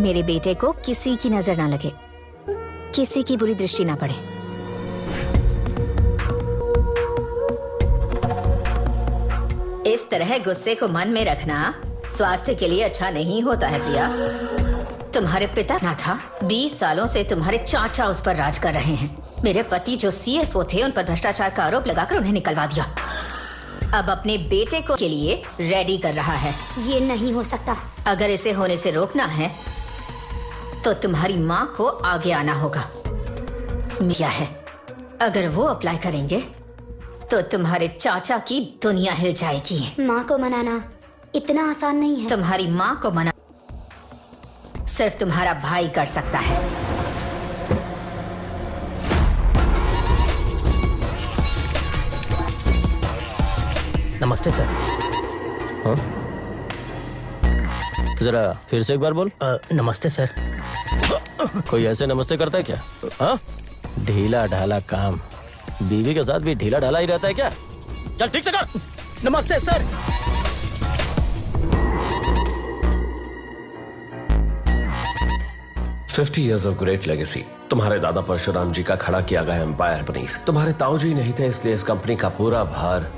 मेरे बेटे को किसी की नजर ना लगे, किसी की बुरी दृष्टि ना पड़े। इस तरह गुस्से को मन में रखना स्वास्थ्य के लिए अच्छा नहीं होता है प्रिया। तुम्हारे पिता ना था, 20 सालों से तुम्हारे चाचा उस पर राज कर रहे हैं। मेरे पति जो CFO थे, उन पर भ्रष्टाचार का आरोप लगाकर उन्हें निकलवा दिया। अब अपने बेटे को के लिए रेडी कर रहा है। ये नहीं हो सकता। अगर इसे होने से रोकना है तो तुम्हारी माँ को आगे आना होगा। क्या है, अगर वो अप्लाई करेंगे तो तुम्हारे चाचा की दुनिया हिल जाएगी। माँ को मनाना इतना आसान नहीं है। तुम्हारी माँ को मना सिर्फ तुम्हारा भाई कर सकता है। नमस्ते सर। हाँ? जरा फिर से एक बार बोल। नमस्ते सर। कोई ऐसे नमस्ते करता है क्या? हाँ? ढीला ढाला काम, बीवी के साथ भी ढीला ढाला ही रहता है क्या? चल ठीक से कर। नमस्ते sir. $50 years of great legacy। तुम्हारे दादा परशुराम जी का खड़ा किया गया एम्पायर बनी। तुम्हारे ताऊजी नहीं थे, इसलिए इस कंपनी का पूरा भार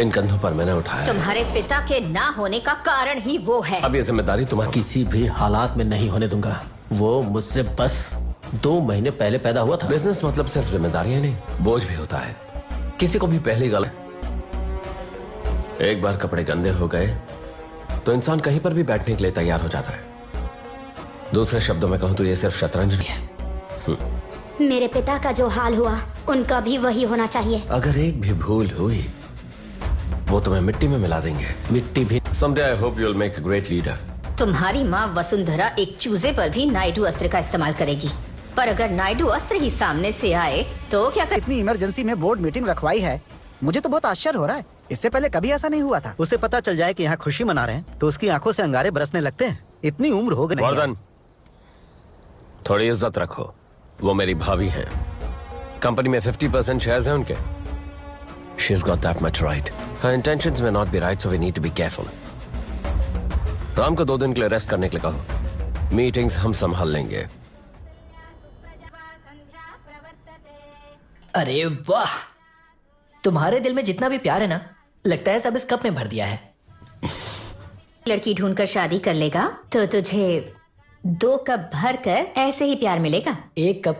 इन कंधों पर मैंने उठाया। तुम्हारे पिता के ना होने का कारण ही वो है। अब ये जिम्मेदारी तुम्हारी। किसी भी हालात में नहीं होने दूंगा। वो मुझसे बस 2 महीने पहले पैदा हुआ था। बिजनेस मतलब सिर्फ जिम्मेदारियां नहीं, बोझ भी होता है। किसी को भी पहली गलत, एक बार कपड़े गंदे हो गए तो इंसान कहीं पर भी बैठने के लिए तैयार हो जाता है। दूसरे शब्दों में कहूं तो ये सिर्फ शतरंज नहीं है। मेरे पिता का जो हाल हुआ, उनका भी वही होना चाहिए। अगर एक भी भूल हुई वो तुम्हें मिट्टी में मिला देंगे। मिट्टी भी। Someday I hope you'll make a great leader। तुम्हारी माँ वसुंधरा एक चूजे पर भी नायडू अस्त्र का इस्तेमाल करेगी, पर अगर नायडू अस्त्र ही सामने से आए तो क्या कर... इतनी इमरजेंसी में बोर्ड मीटिंग रखवाई है, मुझे तो बहुत आश्चर्य हो रहा है। इससे पहले कभी ऐसा नहीं हुआ था। उसे पता चल जाए कि यहाँ खुशी मना रहे हैं तो उसकी आंखों से अंगारे बरसने लगते हैं। इतनी उम्र हो गई। वर्धन, थोड़ी इज्जत रखो। वो मेरी भाभी हैं। कंपनी में 50% शेयर्स हैं उनके। She's got that much right. Her intentions may not be right, so we need to be careful। Ram को 2 दिन के लिए रेस्ट करने के लिए कहो। मीटिंग्स हम संभाल लेंगे। अरे वाह, तुम्हारे दिल में जितना भी प्यार है ना, लगता है सब इस कप में भर दिया है। लड़की ढूंढकर शादी कर लेगा तो तुझे 2 कप भर कर ऐसे ही प्यार मिलेगा। 1 कप